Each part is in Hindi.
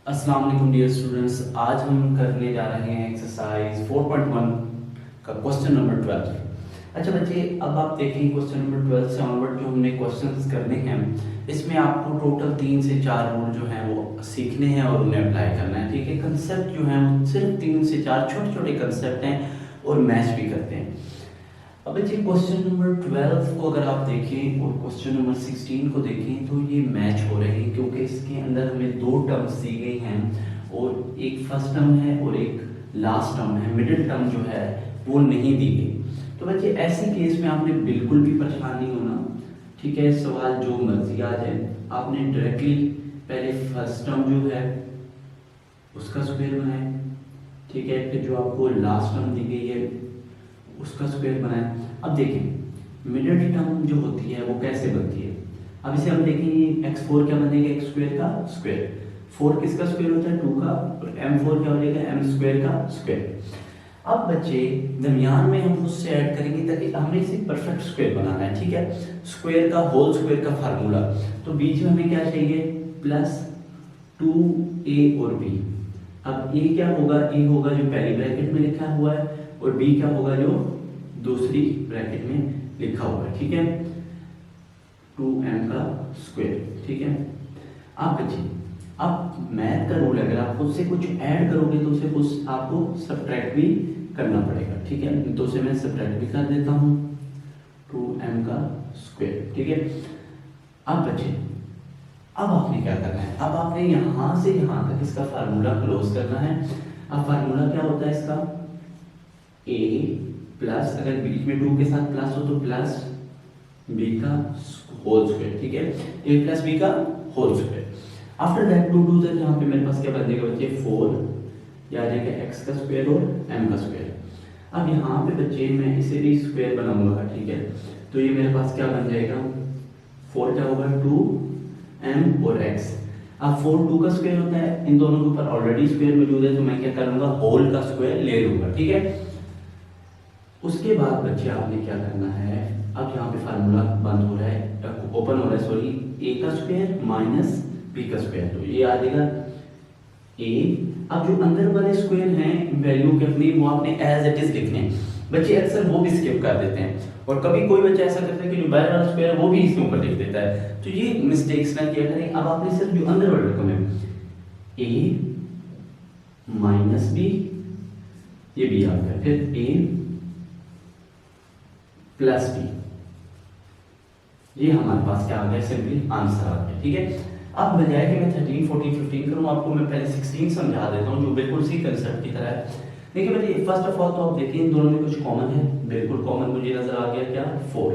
अस्सलाम वालेकुम डियर स्टूडेंट्स। आज हम करने जा रहे हैं एक्सरसाइज 4.1 का क्वेश्चन नंबर 12। अच्छा बच्चे, अब आप देखें क्वेश्चन नंबर 12 से ऑनवर्ड जो हमने क्वेश्चंस करने हैं, इसमें आपको टोटल 3 से 4 रूल जो हैं वो सीखने हैं और उन्हें अप्लाई करना है। ठीक है, कंसेप्ट जो हैं वो सिर्फ 3 से 4 छोटे छोटे कंसेप्ट हैं और मैच भी करते हैं। अब बच्चे क्वेश्चन नंबर 12 को अगर आप देखें और क्वेश्चन नंबर 16 को देखें तो ये मैच हो रहे हैं, क्योंकि इसके अंदर हमें 2 टर्म्स दी गई हैं और एक फर्स्ट टर्म है और एक लास्ट टर्म है। मिडिल टर्म जो है वो नहीं दी गई। तो बच्चे ऐसे केस में आपने बिल्कुल भी परेशान नहीं होना। ठीक है, सवाल जो मर्जी आ जाए, आपने डायरेक्टली पहले फर्स्ट टर्म जो है उसका स्क्वायर बनाए। ठीक है, फिर जो आपको लास्ट टर्म दी गई है उसका स्क्वायर बनाए। अब देखें मिडिल टर्म जो होती है वो कैसे बनती है। अब इसे हम देखेंगे, x4 क्या बनेगा, x स्क्वायर का स्क्वायर। 4 किसका स्क्वायर होता है, 2 का, और m4 क्या हो जाएगा, m स्क्वायर का स्क्वायर। अब बच्चे दरमियान में हम उससे ऐड करेंगे ताकि हमने इसे परफेक्ट स्क्वायर बनाना है। ठीक है, स्क्वायर का होल स्क्वायर का फार्मूला, तो बीच में हमें क्या चाहिए, प्लस 2a और b। अब a क्या होगा, a होगा जो पहली ब्रैकेट में लिखा हुआ है और b क्या होगा जो दूसरी ब्रैकेट में लिखा हुआ है। ठीक है, 2m का स्क्वायर। ठीक है, आप बच्चे अब मैथ का रूल है, अगर आप उससे कुछ ऐड करोगे तो उसे कुछ आपको सब्ट्रैक्ट भी करना पड़ेगा। ठीक है, तो उसे मैं सब्ट्रैक्ट भी कर देता हूँ, 2m का स्क्वायर। ठीक है, अब बच्चे अब आपने क्या करना है, अब आपने यहां से यहां तक इसका फार्मूला क्लोज करना है। अब फार्मूला क्या होता है इसका, a प्लस, अगर बीच में 2 के साथ प्लस हो तो प्लस b का होल स्क्वायर। ठीक है, a प्लस b का होल स्क्वायर। आफ्टर दैट 2 2 तक यहाँ पे मेरे पास क्या बन जाएगा बच्चे, 4 या आ जाएगा x का स्क्वायर और m का स्क्वायर। अब यहाँ पे बच्चे मैं इसे भी स्क्वायर बनाऊंगा। ठीक है, तो ये मेरे पास क्या बन जाएगा, 4 क्या होगा, 2m और x। अब 4 2 का स्क्वायर होता है, इन दोनों के ऊपर ऑलरेडी स्क्वायर मौजूद है, तो मैं क्या करूंगा, होल का स्क्वायर ले लूंगा। ठीक है, उसके बाद बच्चे आपने क्या करना है, अब यहाँ पे फार्मूला बंद हो रहा है, ओपन हो रहा है सॉरी, a का स्क्वायर माइनस b का स्क्वायर, तो ये आ जाएगा a। अब जो अंदर वाले स्क्वायर हैं वैल्यू के अपनी, वो आपने एज इट इज लिखने हैं। बच्चे अक्सर वो भी स्किप कर देते हैं और कभी कोई बच्चा ऐसा करता है कि जो बाहर वाला स्क्वायर है वो भी इसके ऊपर लिख देता है, तो ये मिस्टेक्स ना किया करें। अब आपने सिर्फ जो अंदर वाला रकम है a माइनस b, ये b आ गया, फिर a प्लस b, ये हमारे पास क्या आ गया, सिंपली आंसर आ गया। ठीक है, अब बजाय कि मैं 13 14 15 करूं, आपको मैं पहले 16 समझा देता हूं जो बिल्कुल सी कंसेप्ट की तरह है। देखिए बेटे, फर्स्ट ऑफ ऑल तो आप देखिए इन दोनों में कुछ कॉमन है, बिल्कुल कॉमन मुझे नजर आ गया, क्या, 4।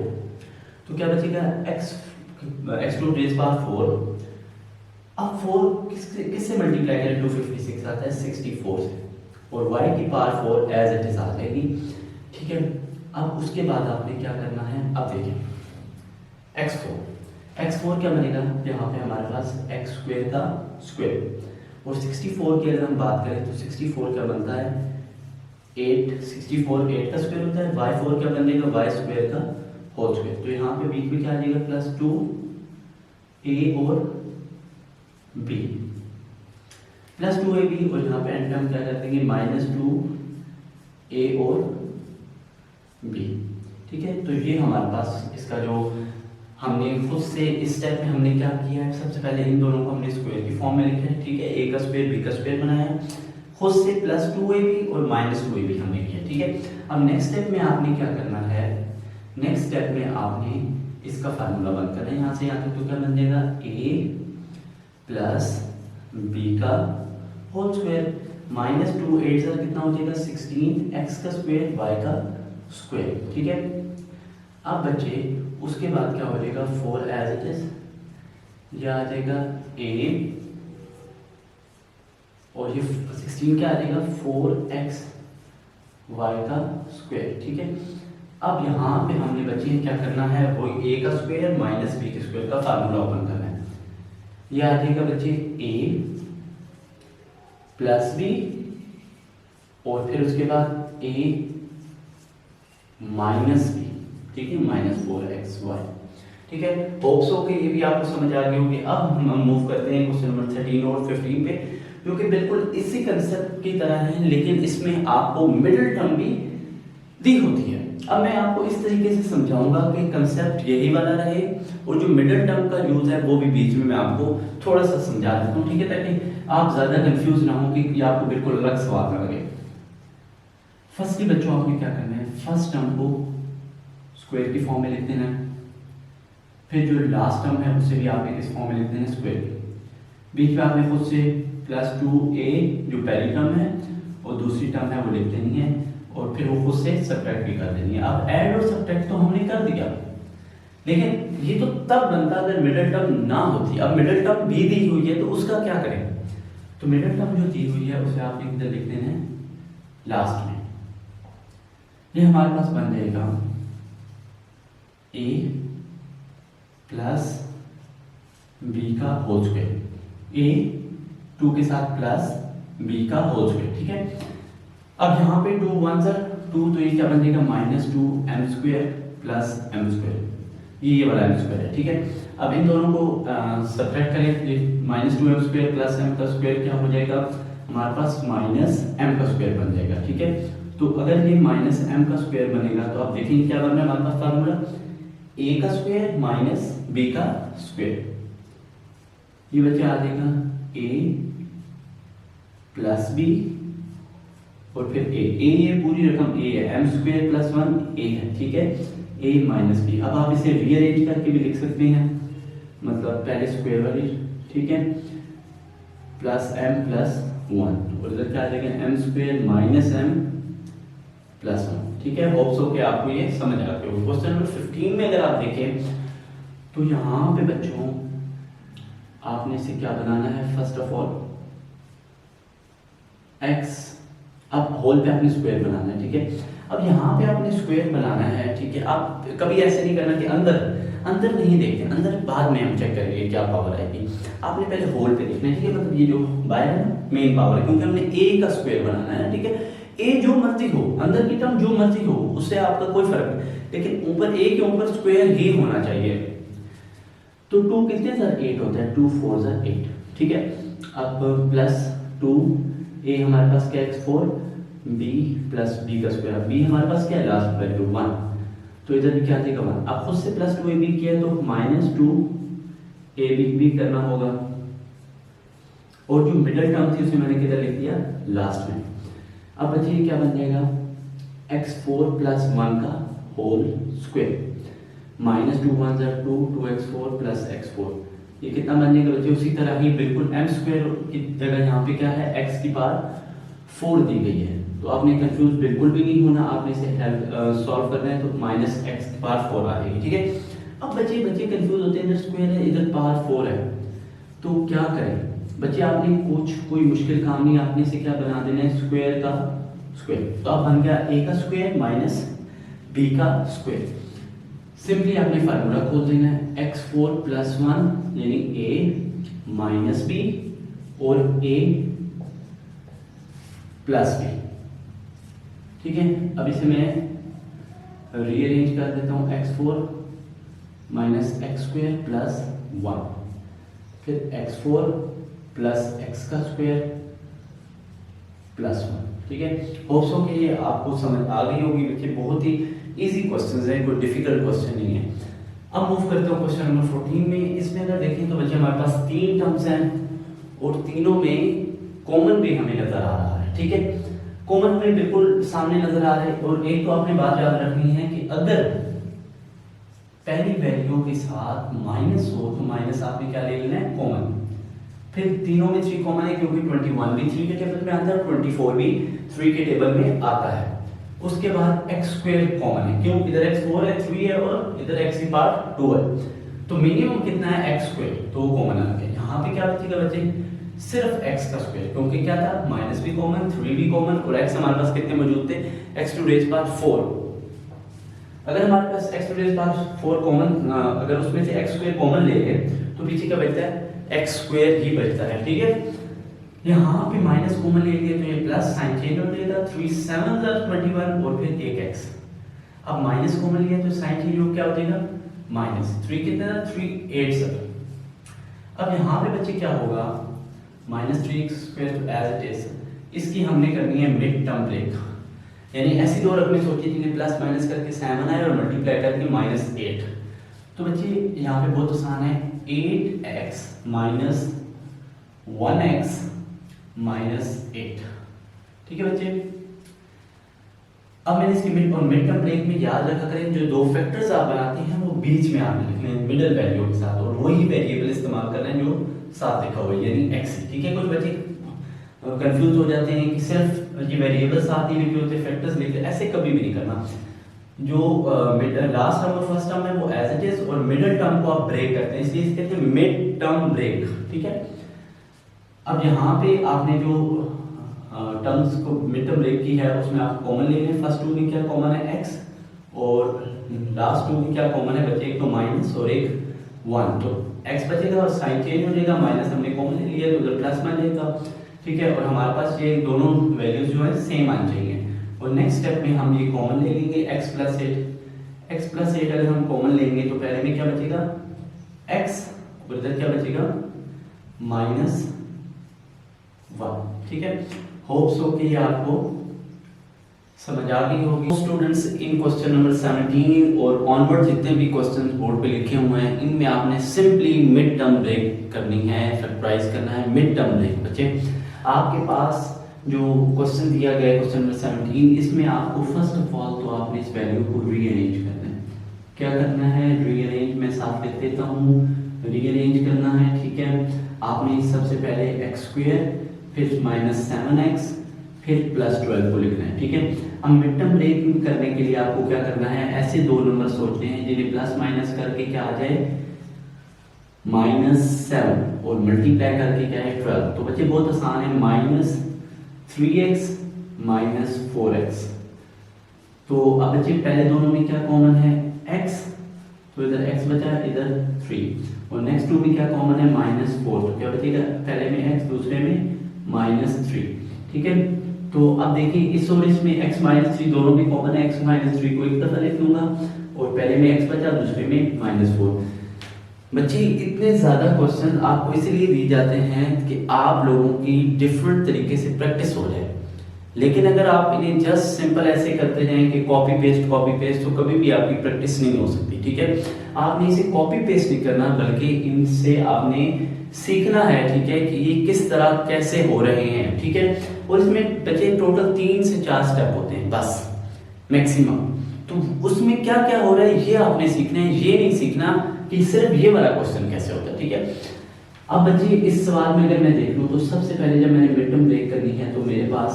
तो क्या बचेगा, x टू रेज पावर 4। अब 4 किससे मल्टीप्लाई करें, 256 आता है 64 से, और y की पावर 4 एज इट इज आ जाएगी। ठीक है, अब उसके बाद आपने क्या करना है, अब देखिए x4 क्या बनेगा, यहाँ पे हमारे पास x स्क्वायर का स्क्वायर, और 64 की अगर हम बात करें तो 64 क्या बनता है, 8। 64 8 का स्क्वायर होता है, y4 क्या बनेगा, y स्क्वायर का होल स्क्वायर। तो यहाँ पे बीच में क्या आ जाएगा, प्लस 2a और b, प्लस 2ab, और यहाँ पे एंड हम क्या कर देंगे, माइनस 2a और b। ठीक है, तो ये हमारे पास इसका जो हमने खुद से इस स्टेप में हमने क्या किया है, सबसे पहले इन दोनों को हमने स्क्वायर की फॉर्म में लिखा है। ठीक है, a का स्क्वायर b का स्क्वायर बनाया है, खुद से प्लस 2ab और माइनस 2ab हमने किया। ठीक है, अब नेक्स्ट स्टेप में आपने क्या करना है, नेक्स्ट स्टेप में आपने इसका फार्मूला बंद करना है, यहाँ से यहाँ तक तो क्या बन जाएगा, a प्लस b का होल स्क्वायर माइनस 2 8 से कितना हो जाएगा, 16 x का स्क्वायर y का स्क्वायर। ठीक है, अब बच्चे उसके बाद क्या हो जाएगा, 4 एज इट इज, यह आ जाएगा a, और ये 16 क्या आ जाएगा, 4x y का स्क्वायर। ठीक है, अब यहाँ पे हमने बच्चे क्या करना है, वो a का स्क्वायर माइनस b के स्क्वायर का फार्मूला ओपन करना है। यह आ जाएगा बच्चे a प्लस b, और फिर उसके बाद a माइनस b। ठीक है, माइनस 4xy। ठीक है, होप सो कि ये भी आपको समझ आ गई होगी। अब हम मूव करते हैं क्वेश्चन नंबर 13 और 15 पे, जो कि बिल्कुल इसी कंसेप्ट की तरह है, लेकिन इसमें आपको मिडिल टर्म भी दी होती है। अब मैं आपको इस तरीके से समझाऊंगा कि कंसेप्ट यही वाला रहे, और जो मिडिल टर्म का यूज है वो भी बीच में मैं आपको थोड़ा सा समझा देता हूँ, ठीक है, ताकि आप ज्यादा कंफ्यूज ना हो कि ये आपको बिल्कुल अलग सवाल ना लगे। फर्स्टली बच्चों आपने क्या करना है, फर्स्ट टर्म को स्क्वायर की फॉर्म में लिख देना है, फिर जो लास्ट टर्म है उसे भी आपने इस फॉर्म में लिख देना है स्क्वायर की, बीच में आपने खुद से +2a जो पहली टर्म है और दूसरी टर्म है वो लिख देनी है, और फिर वो खुद से सब्ट्रैक्ट भी कर देनी है। अब ऐड और सब्ट्रैक्ट तो हमने कर दिया, लेकिन ये तो तब बनता अगर मिडिल टर्म ना होती। अब मिडिल टर्म भी दी हुई है तो उसका क्या करें, तो मिडिल टर्म जो दी हुई है उसे आपने इधर लिख देना है लास्ट में। ये हमारे पास बन जाएगा a प्लस बी का होल स्क्वायर, a 2 के साथ प्लस b का होल स्क्वायर, ठीक है। अब यहाँ पे 2 1 ज़ा 2, तो ये क्या बन जाएगा -2m² प्लस m², ये वाला m² है, ठीक है। अब इन दोनों को सब्ट्रैक्ट करें, -2m² प्लस m² क्या हो जाएगा हमारे पास -m² बन जाएगा, ठीक है। तो अगर ये -m² बनेगा तो आप देखेंगे क्या बन रहा है हमारे पास फार्मूला, a² माइनस b का स्क्वायर, ये बच्चे आ जाएगा a प्लस b और फिर a ये पूरी रकम a है, m² प्लस 1 a है, ठीक है, a माइनस b। अब आप इसे रीअरेंज करके भी लिख सकते हैं, मतलब पहले स्क्वायर वाली, ठीक है, प्लस m प्लस 1 और इधर क्या आ जाएगा m² माइनस m प्लस 1, ठीक है। होप सो कि आपको ये समझ आ गया। क्वेश्चन नंबर 15 में अगर आप देखें तो यहाँ पे बच्चों आपने इसे क्या बनाना है, फर्स्ट ऑफ ऑल x, अब होल पे आपने स्क्वायर बनाना है, ठीक है। अब यहाँ पे आपने स्क्वायर बनाना है, ठीक है। आप कभी ऐसे नहीं करना कि अंदर नहीं देखते, अंदर बाद में हम चेक करेंगे क्या पावर आएगी, आपने पहले होल पे देखना है, ठीक है। मतलब ये जो बाहर है ना मेन पावर है, क्योंकि हमने a का स्क्वायर बनाना है, ठीक है। a जो मर्जी हो, अंदर की टर्म जो मर्जी हो, उससे आपका कोई फर्क नहीं, लेकिन ऊपर a के ऊपर स्क्वायर ही होना चाहिए। तो 2 कितने ज़ा 8 होता है, 2 4 ज़ा 8, ठीक है। अब प्लस 2 a हमारे पास क्या x4 b प्लस b का स्क्वायर, b हमारे पास क्या है लास्ट वैल्यू 1, तो इधर भी क्या आ जाएगा 1। अब खुद से +2ab किया तो -2ab भी करना होगा, और जो मिडिल टर्म थी उसे मैंने किधर लिख दिया लास्ट में। अब बच्चे क्या बन जाएगा x4 प्लस 1 का होल स्क्वायर, -2 1 ज़ा 2 2x4 प्लस x4, ये कितना बन जाएगा बच्चे। उसी तरह ही बिल्कुल m² की जगह यहाँ पे क्या है x की पावर 4 दी गई है, तो आपने कंफ्यूज बिल्कुल भी नहीं होना, आपने इसे सॉल्व करना है तो -x की पावर 4 आ जाएगी, ठीक है। अब बच्चे कंफ्यूज होते हैं, इधर स्क्वायर है इधर पावर 4 है, तो क्या करें बच्चे, आपने कोई मुश्किल काम नहीं, आपने इसे क्या बना देना है स्क्वायर का स्क्वायर, तो अब बन गया a का स्क्वायर माइनस b का स्क्वायर। सिंपली आपने फार्मूला खोल देना है x4 प्लस 1 यानी a माइनस b और a प्लस b, ठीक है। अब इसे मैं रीअरेंज कर देता हूँ, x4 माइनस x² प्लस 1, फिर x4 प्लस x का स्क्वायर प्लस 1, ठीक है। होप सो कि ये आपको समझ आ गई होगी बच्चे, बहुत ही इजी क्वेश्चंस हैं, कोई डिफिकल्ट क्वेश्चन नहीं है। अब मूव करते हैं क्वेश्चन नंबर 14 में। इसमें अगर देखें तो बच्चे हमारे पास 3 टर्म्स हैं और तीनों में कॉमन भी हमें नजर आ रहा है, ठीक है। कॉमन में बिल्कुल सामने नजर आ रहा है, और एक तो आपने बात याद रखनी है कि अगर पहली वैल्यू के साथ माइनस हो तो माइनस आपने क्या ले लेना है कॉमन, फिर तीनों में 3 कॉमन है क्योंकि 21 भी 3 के टेबल में आता है, 24 भी 3 के टेबल में आता है। उसके बाद x² कॉमन है, क्यों, इधर x4 है 3 है और इधर x की पावर 2 है, तो मिनिमम कितना है x², तो वो कॉमन आ गया। यहाँ पे क्या बचेगा बच्चे, सिर्फ x का स्क्वायर, क्योंकि क्या था माइनस भी कॉमन 3 भी कॉमन, और x हमारे पास कितने मौजूद थे x⁴। अगर हमारे पास x⁴ कॉमन, अगर उसमें से x² कॉमन ले लें तो पीछे क्या बचता है x² ही बचता है, ठीक है। यहाँ पे माइनस कॉमन लेंगे तो ये प्लस साइन चेंज हो जाएगा, 3 7 21 और फिर 1x। अब माइनस कॉमन लिया तो साइन चेंज हो क्या हो जाएगा माइनस 3 कितना 3 8 सर। अब यहाँ पे बच्चे क्या होगा, minus 3x² as it is, इसकी हमने करनी है मिड टर्म ब्रेक, यानी ऐसी दो रकमें सोचिए जिन्हें प्लस माइनस करके 7 आए और मल्टीप्लाई करके -8। तो बच्चे यहाँ पे बहुत आसान है, 8x माइनस 1x माइनस 8। ठीक है बच्चे, अब मैंने इसकी मिड टर्म ब्रेक में याद रखा करें जो दो फैक्टर्स आप बनाते हैं वो बीच में आपने लिखने हैं मिडिल वैल्यू के साथ, और वही वेरिएबल इस्तेमाल करना है जो साथ लिखा हुआ है यानी x। ठीक है, कुछ बच्चे कंफ्यूज हो जाते हैं कि सिर्फ ये वेरिएबल साथ ही लिखे होते फैक्टर्स लिखे, ऐसे कभी भी नहीं करना। जो लास्ट टर्म और फर्स्ट टर्म है वो एज इट इज, और मिडिल टर्म को आप ब्रेक करते हैं, इसलिए इसे कहते हैं मिड टर्म ब्रेक। ठीक है, अब यहाँ पे आपने जो टर्म्स को मिड टर्म ब्रेक की है उसमें आप कॉमन ले लें। फर्स्ट टू में क्या कॉमन है x, और लास्ट टू में क्या कॉमन है बच्चे, एक तो माइनस और एक 1, तो x बचेगा और साइन चेंज हो जाएगा, माइनस हमने कॉमन ले लिया तो उधर प्लस बन जाएगा। ठीक है, और हमारे पास ये दोनों वैल्यूज जो है सेम आनी चाहिए, और नेक्स्ट स्टेप में हम ये कॉमन ले लेंगे x प्लस 8 अगर हम कॉमन लेंगे तो पहले में क्या बचेगा x, और इधर क्या बचेगा -1। ठीक है, होप सो कि आपको समझ आ गई होगी। स्टूडेंट्स, इन क्वेश्चन नंबर 17 और ऑनवर्ड जितने भी क्वेश्चंस बोर्ड पे लिखे हुए हैं इनमें आपने सिंपली मिड टर्म ब्रेक करनी है, फैक्टराइज करना है मिड टर्म ब्रेक। बच्चे आपके पास जो क्वेश्चन दिया गया है क्वेश्चन नंबर 17, इसमें आपको फर्स्ट ऑफ ऑल तो आपने इस वैल्यू को रीअरेंज करना है। क्या करना है, रीअरेंज, मैं साथ लिख देता हूँ, रीअरेंज करना है। ठीक है, आपने सबसे पहले x², फिर -7x, फिर +12 को लिखना है। ठीक है, अब मिड टर्म ब्रेक करने के लिए आपको क्या करना है, ऐसे दो नंबर सोचने हैं जिन्हें प्लस माइनस करके क्या आ जाए -7 और मल्टीप्लाई करके क्या है 12। तो बच्चे बहुत आसान है, -3x -4x। तो अब बच्चे पहले दोनों में क्या कॉमन है x, तो इधर x बचा, इधर 3, और नेक्स्ट टू में क्या कॉमन है -4, तो क्या बचेगा पहले में x दूसरे में -3। ठीक है, तो अब देखिए इस और इसमें x -3 दोनों में कॉमन है, x -3 को एक दफा लिख लूंगा, और पहले में x बचा दूसरे में -4। बच्चे इतने ज्यादा क्वेश्चन आपको इसीलिए दिए जाते हैं कि आप लोगों की डिफरेंट तरीके से प्रैक्टिस हो जाए, लेकिन अगर आप इन्हें जस्ट सिंपल ऐसे करते जाएं कि कॉपी पेस्ट तो कभी भी आपकी प्रैक्टिस नहीं हो सकती। ठीक है, आपने इसे कॉपी पेस्ट नहीं करना, बल्कि इनसे आपने सीखना है। ठीक है, कि ये किस तरह कैसे हो रहे हैं। ठीक है, और इसमें बच्चे टोटल 3 से 4 स्टेप होते हैं बस मैक्सिमम, तो उसमें क्या क्या हो रहा है ये आपने सीखना है, ये नहीं सीखना कि सिर्फ ये वाला क्वेश्चन कैसे होता है। ठीक है, अब बच्चे इस सवाल में अगर मैं देख लूं तो सबसे पहले जब मैंने मिड टर्म ब्रेक करनी है तो मेरे पास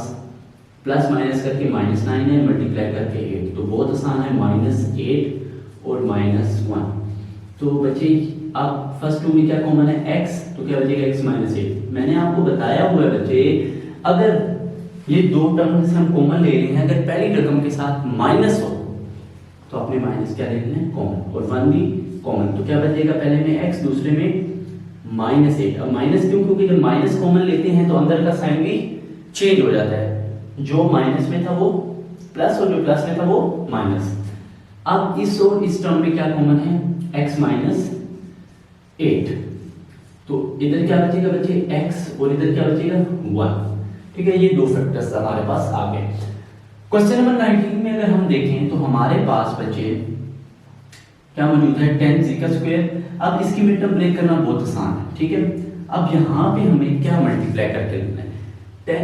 प्लस माइनस करके -9 है, मल्टीप्लाई करके 8, तो बहुत आसान है, -8 और -1। तो बच्चे अब फर्स्ट टू में क्या कॉमन है x, तो क्या बचेगा x -8। मैंने आपको बताया हुआ है बच्चे, अगर ये दो टर्म से हम कॉमन ले रहे हैं, अगर पहली रकम के साथ माइनस हो तो आपने माइनस क्या ले लेना है कॉमन, और 1 भी कॉमन, तो क्या बचेगा पहले में x दूसरे में -8। अब माइनस क्यों, क्योंकि जब माइनस कॉमन लेते हैं तो अंदर का साइन भी चेंज हो जाता है, जो माइनस में था वो प्लस और जो प्लस में था वो माइनस। अब इस और इस टर्म में क्या कॉमन है x -8, तो इधर क्या बचेगा बच्चे x, और इधर क्या बचेगा 1। ठीक है, ये दो फैक्टर्स हमारे पास आ गए। क्वेश्चन नंबर 19 में अगर हम देखें तो हमारे पास बच्चे क्या मौजूद है 10z²। अब इसकी मिड टर्म ब्रेक करना बहुत आसान है। ठीक है, अब यहाँ पे हमें क्या मल्टीप्लाई करके लिखना है 10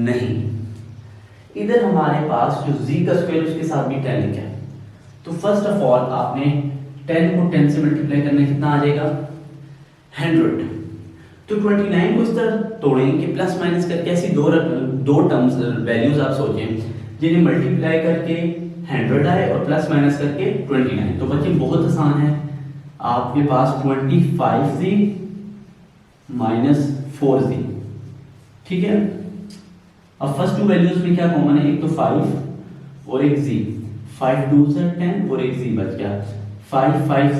नहीं, इधर हमारे पास जो z² उसके साथ भी 10 लिखा है, तो फर्स्ट ऑफ ऑल आपने 10 को 10 से मल्टीप्लाई करना कितना आ जाएगा 100। तो 29 को इस तरह तोड़ें कि प्लस माइनस करके ऐसी दो टर्म्स वैल्यूज आप सोचें जिन्हें मल्टीप्लाई करके 100 आए और प्लस माइनस करके 29। तो बच्चे बहुत आसान है, आपके पास 25z -4z। ठीक है, अब फर्स्ट टू वैल्यूज में क्या कॉमन है, एक तो 5 और एक z, 5 2 10 और एक z बच गया, 5 5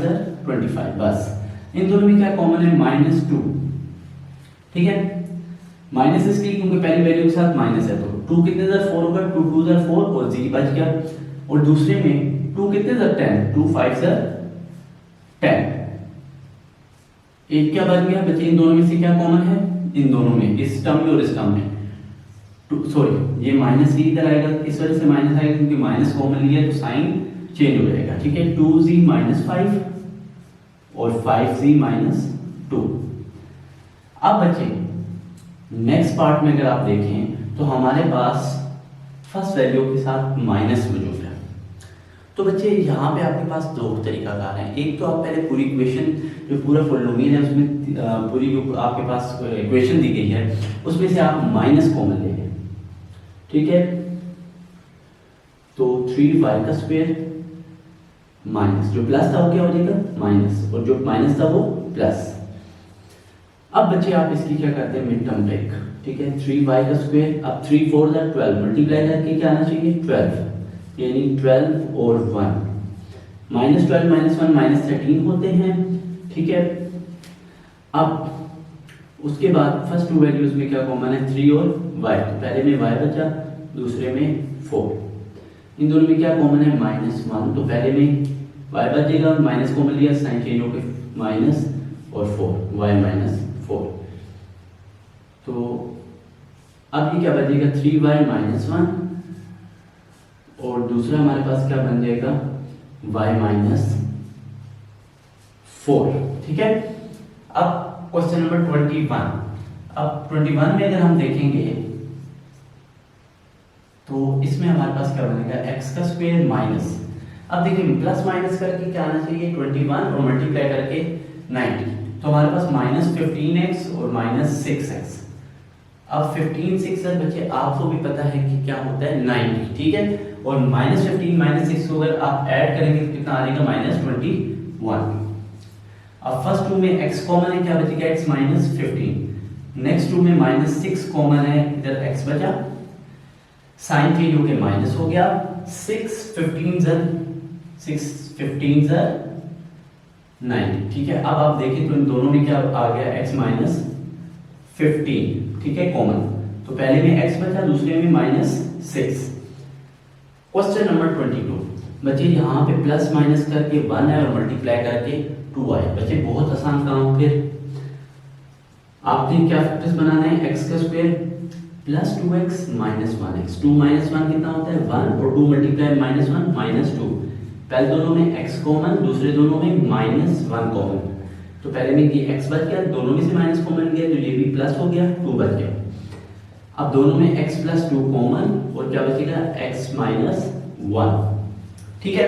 25। बस इन दोनों में क्या कॉमन है -2। ठीक है, माइनस इसलिए क्योंकि पहली वैल्यू के साथ माइनस है, तो 2 कितने 4 होगा, 2 2 4 और z बच गया, और दूसरे में 2 कितने 10, 2 5 10। एक क्या बच गया बच्चे, इन दोनों में से क्या कॉमन है, इन दोनों में, इस टर्म में और इस टर्म में, सॉरी ये माइनस ही इधर आएगा, इस वजह से माइनस आएगा क्योंकि माइनस कॉमन लिया तो साइन चेंज हो जाएगा, ठीक है। 2z माइनस 5 और 5z माइनस 2। अब बच्चे नेक्स्ट पार्ट में अगर आप देखें तो हमारे पास फर्स्ट वैल्यू के साथ माइनस मौजूद है। तो बच्चे यहाँ पे आपके पास दो तरीकाकार हैं। एक तो आप पहले पूरी इक्वेशन जो पूरा पॉलिनोमियल है उसमें पूरी जो आपके पास इक्वेशन दी गई है उसमें से आप माइनस कॉमन लेंगे, ठीक है। तो 3y का स्क्वायर माइनस, जो प्लस था वो क्या हो जाएगा माइनस, और जो माइनस था वो प्लस। अब बच्चे आप इसकी क्या करते हैं मिड टर्म टेक, ठीक है। 3y का स्क्वायर, अब 3 4 12 मल्टीप्लाई करके क्या आना चाहिए 12, यानी 12 और 1 माइनस 12 माइनस 1 माइनस 13 होते हैं, ठीक है। अब उसके बाद फर्स्ट टू वैल्यूज में क्या कॉमन है 3 और y, तो पहले में y बचा दूसरे में 4, इन दोनों में क्या कॉमन है -1, तो पहले में y बचेगा, माइनस कॉमन लिया साइन चेंज होकर माइनस और 4 y माइनस 4। तो अब ये क्या बचेगा 3y माइनस 1 और दूसरा हमारे पास क्या बन जाएगा y माइनस 4, ठीक है। अब क्वेश्चन नंबर 21, अब 21 में अगर हम देखेंगे तो इसमें हमारे पास क्या बनेगा x का स्क्वायर माइनस, अब देखिए प्लस माइनस करके क्या आना चाहिए 21 और मल्टीप्लाई करके 90, तो हमारे पास माइनस 15x और माइनस 6x। अब 15 6 बच्चे आपको भी पता है कि क्या होता है 90, ठीक है, और माइनस 15 माइनस 6 को अगर आप ऐड करेंगे तो कितना आ जाएगा -21। अब फर्स्ट टू में x कॉमन है, क्या बचेगा x माइनस 15, नेक्स्ट टू में -6 कॉमन है, इधर x बचा, साइन चेंज होके माइनस हो गया, 6 15 90, ठीक है। अब आप देखें तो इन दोनों में क्या आ गया x माइनस 15, ठीक है, कॉमन, तो पहले में x बचा दूसरे में -6। क्वेश्चन नंबर 22 बच्चे यहाँ पे प्लस माइनस करके 1 है और मल्टीप्लाई करके 2 है। बच्चे बहुत आसान काम, फिर आपने क्या फैक्टर्स बनाना है x का square plus 2x minus 1x, 2 minus 1 कितना होता है 1 और 2 मल्टीप्लाई -1 -2, पहले दोनों में x कॉमन दूसरे दोनों में -1 कॉमन, तो पहले में ये x बच गया, दोनों में से माइनस कॉमन गया तो ये भी प्लस हो गया 2 बच गया। अब दोनों में x प्लस 2 कॉमन और क्या बचेगा x माइनस 1, ठीक है।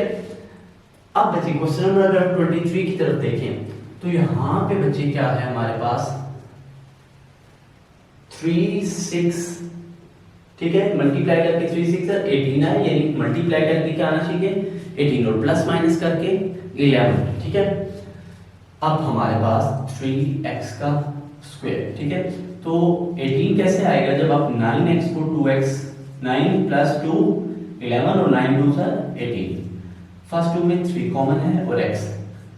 अब बच्चे क्वेश्चन नंबर 23 की तरफ देखें तो यहाँ पे बच्चे क्या है हमारे पास 3 6, ठीक है, मल्टीप्लाई करके 3 6 18 है, यानी मल्टीप्लाई करके क्या आना चाहिए 18 और प्लस माइनस करके 11, ठीक है। अब हमारे पास 3x का स्क्वायर, ठीक है, तो 18 कैसे आएगा जब आप 9x को 2x, 9 प्लस 2 11 और 9 2 18, फर्स्ट टू में 3 कॉमन है और x,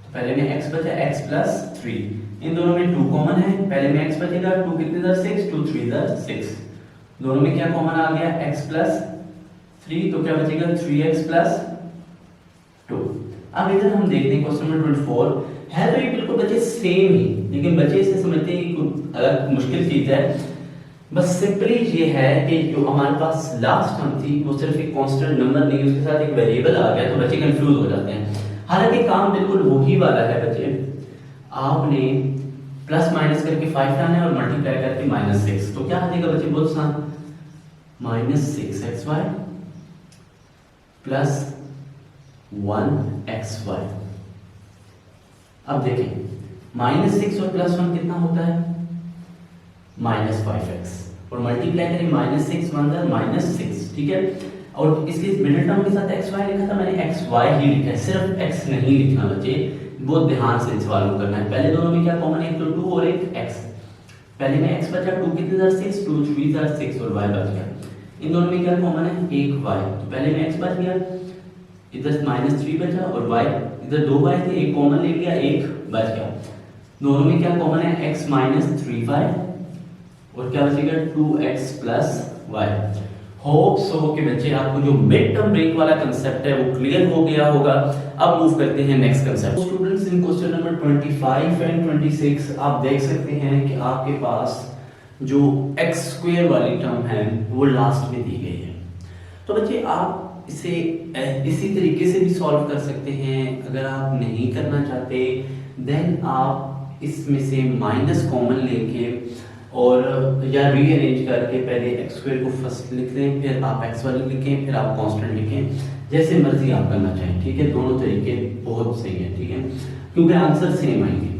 तो पहले में x बचा x प्लस 3, इन दोनों में 2 कॉमन है, पहले में x बचेगा 2 कितने 6 2 3 6, दोनों में क्या कॉमन आ गया x प्लस 3, तो क्या बचेगा 3x प्लस 2। अब इधर हम देखते हैं क्वेश्चन नंबर 24 है, तो ये बिल्कुल बच्चे सेम ही, लेकिन बच्चे इसे समझते हैं कि अलग मुश्किल चीज है। बस सिंपली ये है कि जो हमारे पास लास्ट टर्म थी वो सिर्फ एक कांस्टेंट नंबर नहीं, उसके साथ एक वेरिएबल आ गया, तो बच्चे कंफ्यूज हो जाते हैं। हालांकि काम बिल्कुल वही वाला है बच्चे, आपने प्लस माइनस करके 5 लाना है और मल्टीप्लाई करके -6, तो क्या आ जाएगा बच्चे बहुत आसान, -6xy प्लस 1xy। अब देखें -6 और +1 कितना होता है -5x, और मल्टीप्लाई करें -6 1 -6, ठीक है। और इसके मिडिल टर्म के साथ xy लिखा था, मैंने xy ही लिखा है, सिर्फ x नहीं लिखना बच्चे, बहुत ध्यान से सवाल को करना है। पहले दोनों में क्या कॉमन है, एक तो 2 और एक x, पहले में x बचा 2 कितने 6 2 3 6 और y बच गया, इन दोनों में क्या कॉमन है एक y, तो पहले में x बच गया, इधर -3 बचा और y, इधर 2 y थे एक कॉमन ले लिया, एक बच गया, दोनों में क्या कॉमन है x -3y और क्या बचेगा 2x + y होप सो कि बच्चे आपको जो मिड टर्म ब्रेक वाला कंसेप्ट है वो क्लियर हो गया होगा। अब मूव करते हैं next concept. Students, in question number 25 and 26 आप देख सकते हैं कि आपके पास जो x स्क्वायर वाली टर्म है वो लास्ट में दी गई है। तो बच्चे आप इसे इसी तरीके से भी सॉल्व कर सकते हैं। अगर आप नहीं करना चाहते देन आप इसमें से माइनस कॉमन लेके और या रीअरेंज करके पहले एक्स स्क्वायर को फर्स्ट लिख लें, फिर आप एक्स वाली लिखें, फिर आप कांस्टेंट लिखें, जैसे मर्जी आप करना चाहें। ठीक है, दोनों तरीके बहुत सही है। ठीक है, क्योंकि आंसर सेम आएंगे।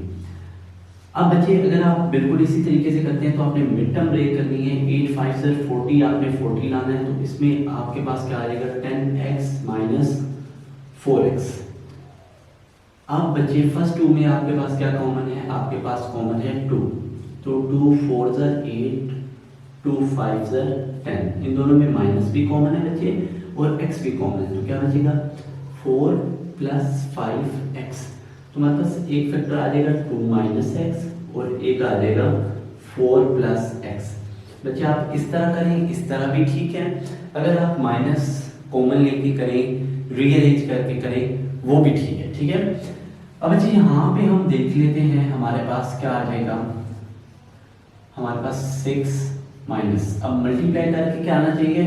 अब बच्चे अगर आप बिल्कुल इसी तरीके से करते हैं तो आपने मिड टर्म ब्रेक करनी है। 8 5 से 40 आपने 40 लाना है, तो इसमें आपके पास क्या आ जाएगा 10x माइनस 4x। अब बच्चे फर्स्ट 2 में आपके पास क्या कॉमन है, आपके पास कॉमन है 2, तो 2 4 ज़ा 8 2 5 ज़ा 10, इन दोनों में माइनस भी कॉमन है बच्चे और x भी कॉमन है, तो क्या बचेगा 4 प्लस 5x। तुम्हारे पास एक फैक्टर आ जाएगा 2 माइनस एक्स और एक आ जाएगा 4 प्लस एक्स। बच्चे आप इस तरह करें, इस तरह भी ठीक है। अगर आप माइनस कॉमन लेके करें, रीअरेंज करके करें, वो भी ठीक है। ठीक है, अब बच्चे यहाँ पे हम देख लेते हैं हमारे पास क्या आ जाएगा। हमारे पास 6 माइनस, अब मल्टीप्लाई करके क्या आना चाहिए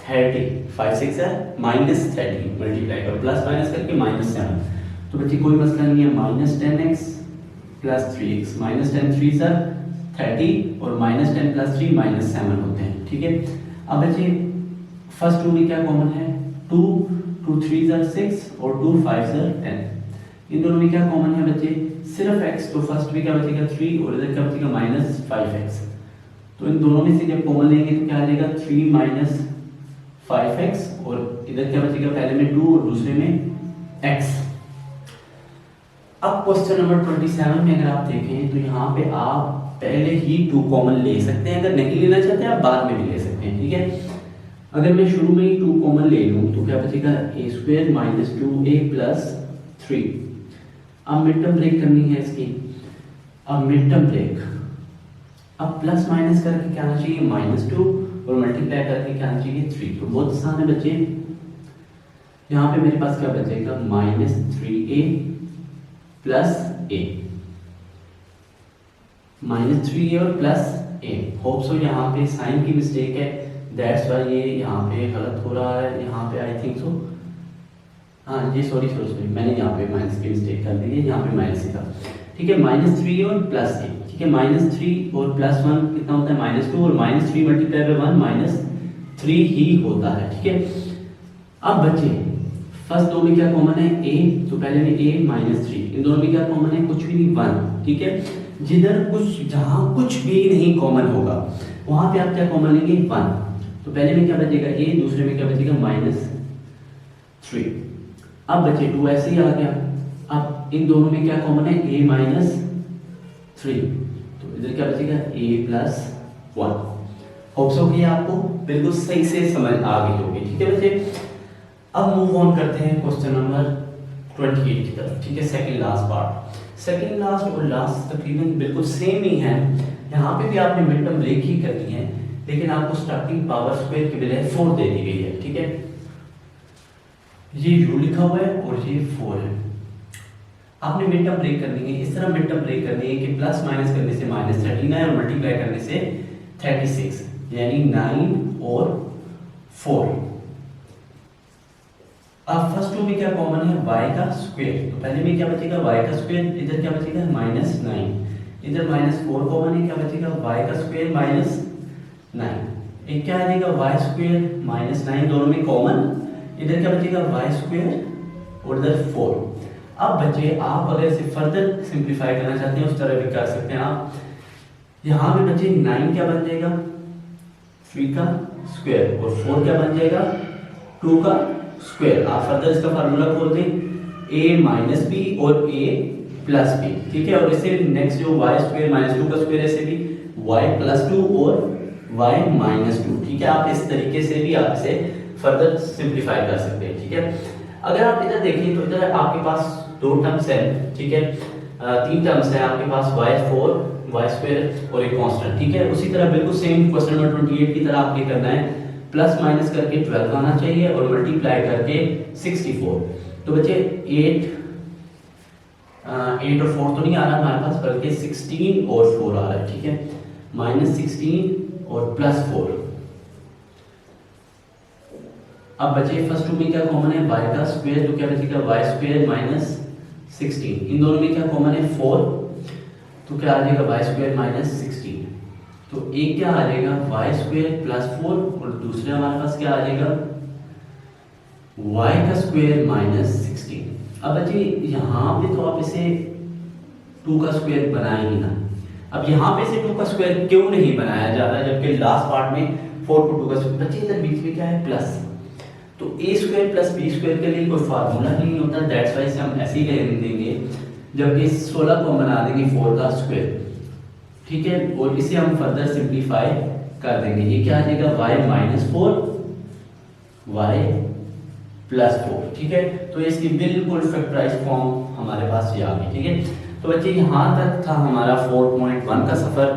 30, 5 6 है माइनस 30 मल्टीप्लाई कर प्लस माइनस करके माइनस 7। तो बच्चे कोई मसला नहीं है, minus 10x plus 3x, minus 10 3 sir 30 और माइनस 10 प्लस 3 माइनस 7 होते हैं। ठीक है, अब बच्चे फर्स्ट 2 में क्या कॉमन है 2 2 3 सर 6 और 2 5 सर 10, इन दोनों में क्या कॉमन है बच्चे सिर्फ x, तो फर्स्ट में क्या बचेगा 3 और इधर क्या बचेगा माइनस 5x। तो इन दोनों में से जब कॉमन लेंगे तो क्या आ जाएगा 3 माइनस 5x और इधर क्या बचेगा पहले में 2 और दूसरे में x। अब क्वेश्चन नंबर 27 में अगर आप देखें तो यहाँ पे आप पहले ही 2 कॉमन ले सकते हैं, अगर नहीं लेना चाहते आप बाद में भी ले सकते हैं। ठीक है, अगर मैं शुरू में ही 2 कॉमन ले लूं तो क्या बचेगा a square minus 2a plus 3। अब मिड टर्म ब्रेक करनी है इसकी। अब मिड टर्म ब्रेक, अब प्लस माइनस करके क्या आना चाहिए -2 और मल्टीप्लाई करके क्या आना चाहिए 3। तो बहुत आसान है बच्चे, यहाँ पे मेरे पास क्या बचेगा -3a प्लस a, -3a और प्लस a। होप सो यहाँ पे साइन की मिस्टेक है, दैट्स वाई ये यहाँ पे गलत हो रहा है। यहाँ पे आई थिंक सो, हाँ जी सॉरी मैंने यहाँ पे माइनस की मिस्टेक कर दी है, यहाँ पे माइनस ही था। ठीक है, -3 और प्लस a। ठीक है, -3 और प्लस 1 कितना होता है -2 और -3 मल्टीप्लाई बाय 1 -3 ही होता है। ठीक है, अब बच्चे फर्स्ट 2 में क्या कॉमन है a, तो पहले में a -3, इन दोनों में क्या कॉमन है कुछ भी नहीं 1। ठीक है, जिधर कुछ जहां कुछ भी नहीं कॉमन होगा वहां पे आप क्या कॉमन लेंगे 1। तो पहले में क्या बचेगा a, दूसरे में क्या बचेगा -3। अब बचे 2 ऐसे ही आ गया। अब इन दोनों में क्या कॉमन है a -3, तो इधर क्या बचेगा a प्लस 1। होप सो कि आपको बिल्कुल सही से समझ आ गई होगी। ठीक है बच्चे, अब मूव ऑन करते हैं क्वेश्चन नंबर 28 की तरफ। ठीक है, second last part. Second last और लास्ट तकरीबन बिल्कुल सेम ही है। यहाँ पे भी आपने मिड टर्म ब्रेक ही करनी है, लेकिन आपको स्टार्टिंग पावर स्क्वायर की बजाय 4 दे दी गई है। ठीक है, ये u लिखा हुआ है और ये 4 है। आपने मिड टर्म ब्रेक करनी है, इस तरह मिड टर्म ब्रेक करनी है कि प्लस माइनस करने से -39 और मल्टीप्लाई करने से 36, यानी 9 और 4। अब फर्स्ट 2 में क्या कॉमन है y का स्क्वायर, तो पहले में क्या बचेगा y का स्क्वायर, इधर क्या बचेगा -9, इधर -4 कॉमन है, क्या बचेगा y का स्क्वायर -9, एक क्या आ जाएगा y स्क्वायर -9, दोनों में कॉमन, इधर क्या बचेगा y स्क्वायर और इधर 4। अब बच्चे आप अगर इसे फर्दर सिंपलीफाई करना चाहते हैं उस तरह भी कर सकते हैं आप। यहाँ पे बच्चे 9 क्या बन जाएगा 3 का स्क्वायर और 4 क्या बन जाएगा 2 का स्क्वायर। आप फर्दर इसका फार्मूला खोल दें a माइनस बी और a प्लस बी। ठीक है, और इसे नेक्स्ट जो y स्क्वायर -2 का स्क्वायर, ऐसे भी y प्लस 2 और y -2। ठीक है, आप इस तरीके से भी आप इसे फर्दर सिंपलीफाई कर सकते हैं। ठीक है, अगर आप इधर देखें तो इधर आपके पास 2 टर्म्स है। ठीक है, 3 टर्म्स है आपके पास y4 y स्क्वायर और एक कांस्टेंट। ठीक है, उसी तरह बिल्कुल सेम क्वेश्चन नंबर 28 की तरह आपने करना है प्लस माइनस करके 12 आना चाहिए और मल्टीप्लाई करके 64। तो बच्चे 8 और 4 तो नहीं आ रहा हमारे पास, बल्कि 16 और 4 आ रहा है, ठीक है, -16 और +4। अब बचे फर्स्ट टू में क्या कॉमन है, y का स्क्वायर, तो क्या बचेगा y² - 16। इन दोनों में क्या कॉमन है 4, तो क्या आ जाएगा y² - 16। तो एक क्या आ जाएगा y² + 4 और दूसरे हमारे पास क्या आ जाएगा y का स्क्वायर - 16। अब बच्चे यहाँ पे तो आप इसे 2 का स्क्वायर बनाएंगे ना। अब यहाँ पे से 2 का स्क्वायर क्यों नहीं बनाया जा रहा, जबकि लास्ट पार्ट में 4 को 2 का स्क्वायर। बच्चे इधर बीच में क्या है प्लस, तो a² + b² के लिए कोई फार्मूला नहीं होता, दैट्स वाई से हम ऐसे ही कह देंगे, जबकि 16 को हम बना देंगे 4 का स्क्वायर, ठीक है, और इसे हम फर्दर सिंप्लीफाई कर देंगे। ये क्या आ जाएगा y - 4 y + 4, ठीक है। तो इसकी बिल्कुल फैक्टराइज फॉर्म हमारे पास ये आ गई, ठीक है। तो बच्चे यहाँ तक था हमारा 4.1 का सफ़र।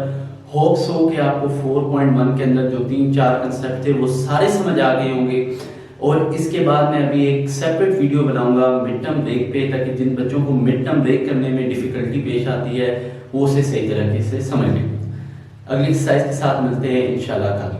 होप्स हो कि आपको 4.1 के अंदर जो 3-4 कंसेप्ट थे वो सारे समझ आ गए होंगे, और इसके बाद मैं अभी एक सेपरेट वीडियो बनाऊंगा मिड टर्म ब्रेक पे, ताकि जिन बच्चों को मिड टर्म ब्रेक करने में डिफ़िकल्टी पेश आती है वो उसे सही तरीके से समझ लें। अगली एक्सरसाइज के साथ मिलते हैं इंशाल्लाह कल।